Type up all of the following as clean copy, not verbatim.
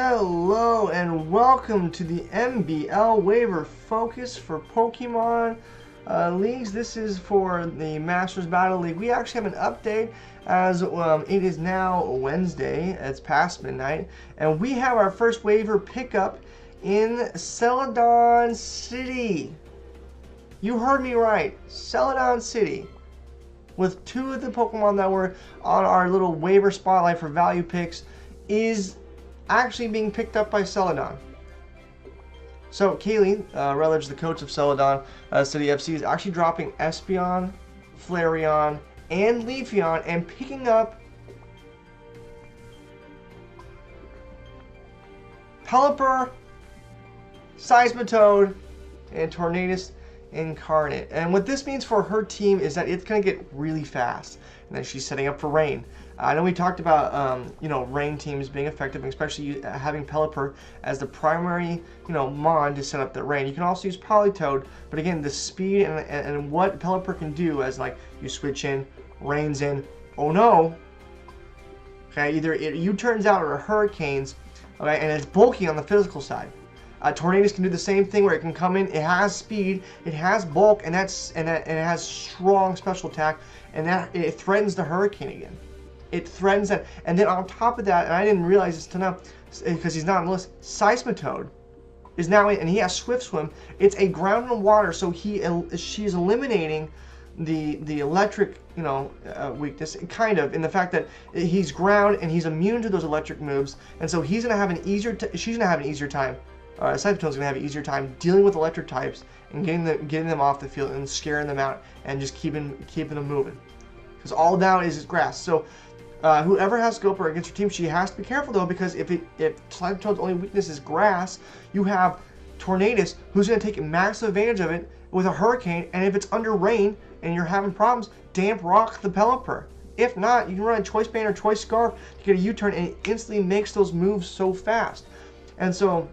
Hello and welcome to the MBL Waiver Focus for Pokemon Leagues. This is for the Masters Battle League. We actually have an update as it is now Wednesday. It's past midnight. And we have our first waiver pickup in Celadon City. You heard me right. Celadon City. With two of the Pokemon that were on our little waiver spotlight for value picks is actually being picked up by Celadon. So Kaylee, Relich, the coach of Celadon City FC, is actually dropping Espeon, Flareon, and Leafeon and picking up Pelipper, Seismitoad, and Tornadus Incarnate. And what this means for her team is that it's going to get really fast. And then she's setting up for rain. I know we talked about rain teams being effective, especially having Pelipper as the primary mon to set up the rain. You can also use Politoed, but again, the speed and what Pelipper can do as like you switch in, rains in. Oh no! Okay, either it U-turns out or hurricanes. Okay, and it's bulky on the physical side. Tornadus can do the same thing where it can come in. It has speed, it has bulk, and it has strong special attack, and that it threatens the hurricane again. It threatens that, and then on top of that, and I didn't realize this till now because he's not on the list. Seismitoad is now in, and he has Swift Swim. It's a ground and water, so she's eliminating the electric weakness, kind of, in the fact that he's ground and he's immune to those electric moves, and so he's gonna have an easier. She's gonna have an easier time. Seismitoad's gonna have an easier time dealing with electric types and getting them off the field and scaring them out and just keeping them moving. Because all now is grass. So whoever has Scoper against your team, she has to be careful though, because if Seismitoad's only weakness is grass, you have Tornadus who's gonna take massive advantage of it with a hurricane, and if it's under rain and you're having problems, damp rock the Pelipper. If not, you can run a Choice Band or Choice Scarf to get a U-turn, and it instantly makes those moves so fast. And so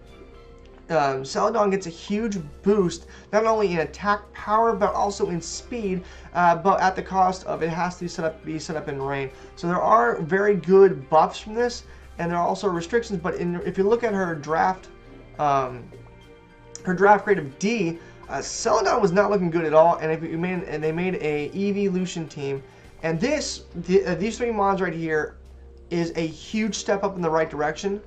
Celadon gets a huge boost, not only in attack power, but also in speed, but at the cost of it has to be set up in rain. So there are very good buffs from this, and there are also restrictions, but if you look at her draft grade of D, Celadon was not looking good at all, and they made a evolution team, and these three mods right here is a huge step up in the right direction.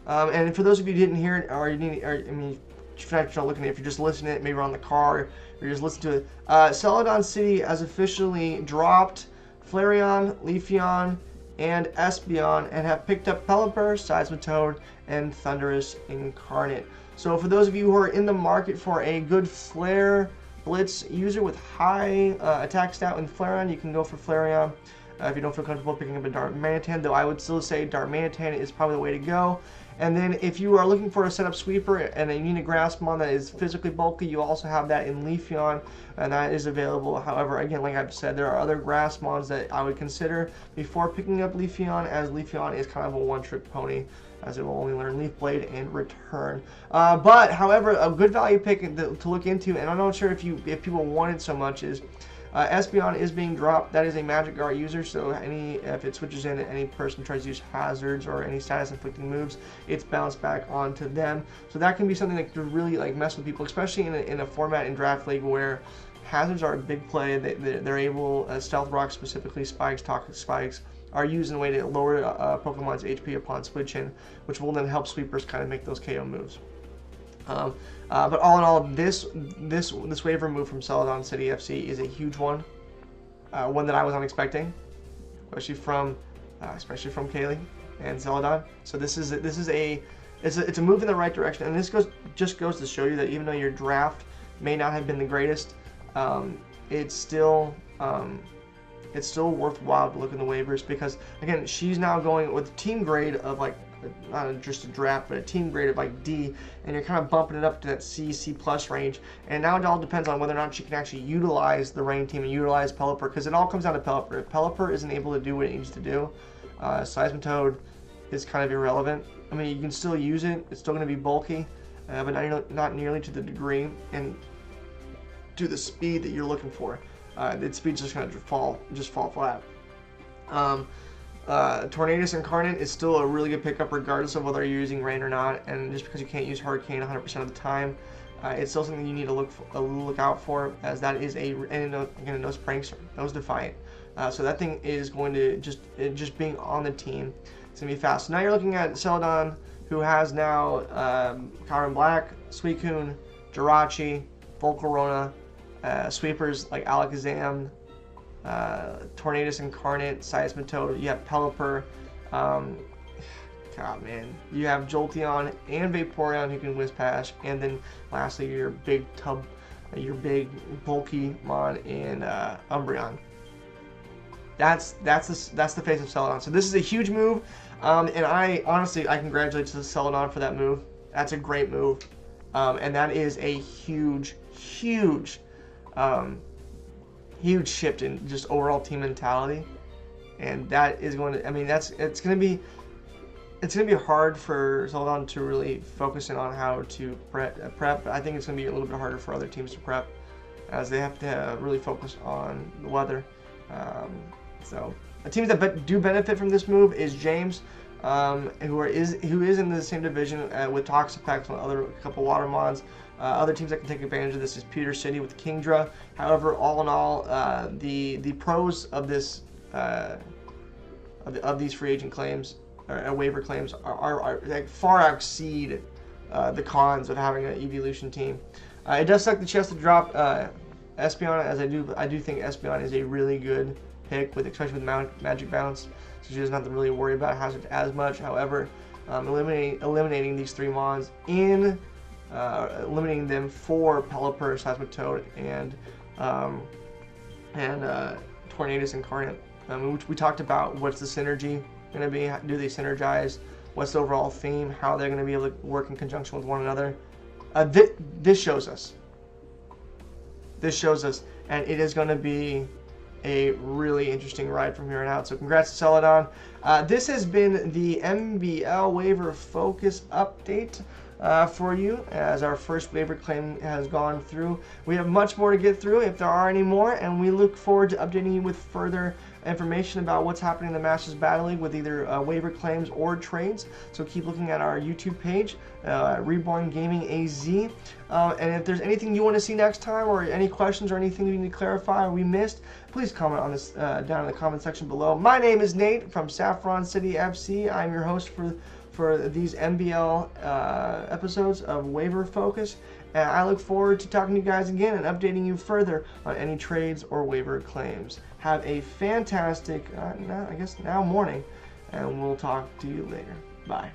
And for those of you who didn't hear it, if you're not looking at it, if you're just listening to it, maybe on the car, or you're just listening to it, Celadon City has officially dropped Flareon, Leafeon, and Espeon, and have picked up Pelipper, Seismitoad, and Thundurus Incarnate. So for those of you who are in the market for a good Flare Blitz user with high attack stat with Flareon, you can go for Flareon. If you don't feel comfortable picking up a Darmanitan, though I would still say Darmanitan is probably the way to go. And then if you are looking for a setup sweeper and you need a Grassmon that is physically bulky, you also have that in Leafeon, and that is available. However, again, like I've said, there are other Grassmons that I would consider before picking up Leafeon, as Leafeon is kind of a one-trick pony, as it will only learn Leaf Blade and Return. But however, a good value pick to look into, and I'm not sure if people want it so much, is Espeon is being dropped. That is a Magic Guard user, so if it switches in, any person tries to use hazards or any status inflicting moves, it's bounced back onto them. So that can be something that could really mess with people, especially in a format in Draft League where hazards are a big play. They're able, Stealth Rock specifically, Spikes, Toxic Spikes, are used in a way to lower Pokemon's HP upon switch in, which will then help sweepers kind of make those KO moves. But all in all, this waiver move from Celadon City FC is a huge one, one that I was unexpecting, especially from Kaylee and Celadon. So it's a move in the right direction, and this just goes to show you that even though your draft may not have been the greatest, it's still worthwhile to look in the waivers, because again, she's now going with a team grade of not just a draft, but a team grade of D, and you're kind of bumping it up to that C plus range. And now it all depends on whether or not she can actually utilize the rain team and utilize Pelipper, because it all comes down to Pelipper. If Pelipper isn't able to do what it needs to do, Seismitoad is kind of irrelevant. I mean, you can still use it; it's still going to be bulky, but not nearly to the degree and to the speed that you're looking for. Its speed's just going to fall flat. Tornadus Incarnate is still a really good pickup regardless of whether you're using Rain or not, and just because you can't use Hurricane 100% of the time, it's still something you need to look out for, as that is again, no Prankster, no Defiant. So that thing is going to just being on the team, it's going to be fast. So now you're looking at Celadon, who has now Kyron Black, Suicune, Jirachi, Volcarona, sweepers like Alakazam, Tornadus Incarnate, Seismitoad, you have Pelipper, God man, you have Jolteon and Vaporeon who can Whispash, and then lastly your big bulky Mon in Umbreon. That's the face of Celadon. So this is a huge move, and I congratulate Celadon for that move. That's a great move, and that is a huge shift in just overall team mentality, and that is going to, I mean, it's going to be hard for Celadon to really focus in on how to prep. I think it's going to be a little bit harder for other teams to prep, as they have to really focus on the weather. So a team that do benefit from this move is James, who is in the same division with Toxapex and a couple water mods. Other teams that can take advantage of this is Pewter City with Kingdra. However, all in all, the pros of this of these free agent claims or waiver claims are like far exceed the cons of having an evolution team. It does suck the chest to drop Espeon, as I do think Espeon is a really good pick, especially with Magic Bounce, so she doesn't have to really worry about Hazard as much. However, eliminating these three mons in eliminating them for Pelipper, Seismitoad, and Tornadus Incarnate, which we talked about. What's the synergy going to be? Do they synergize? What's the overall theme? How they're going to be able to work in conjunction with one another? This shows us. This shows us, and it is going to be a really interesting ride from here on out. So congrats to Celadon. This has been the MBL waiver focus update for you, as our first waiver claim has gone through. We have much more to get through if there are any more, and we look forward to updating you with further information about what's happening in the Masters Battle League with either waiver claims or trades. So keep looking at our YouTube page, Reborn Gaming AZ. And if there's anything you want to see next time, or any questions or anything you need to clarify or we missed, please comment on this down in the comment section below. My name is Nate from Saffron City FC. I'm your host for these MBL episodes of Waiver Focus, and I look forward to talking to you guys again and updating you further on any trades or waiver claims. Have a fantastic, now morning, and we'll talk to you later. Bye.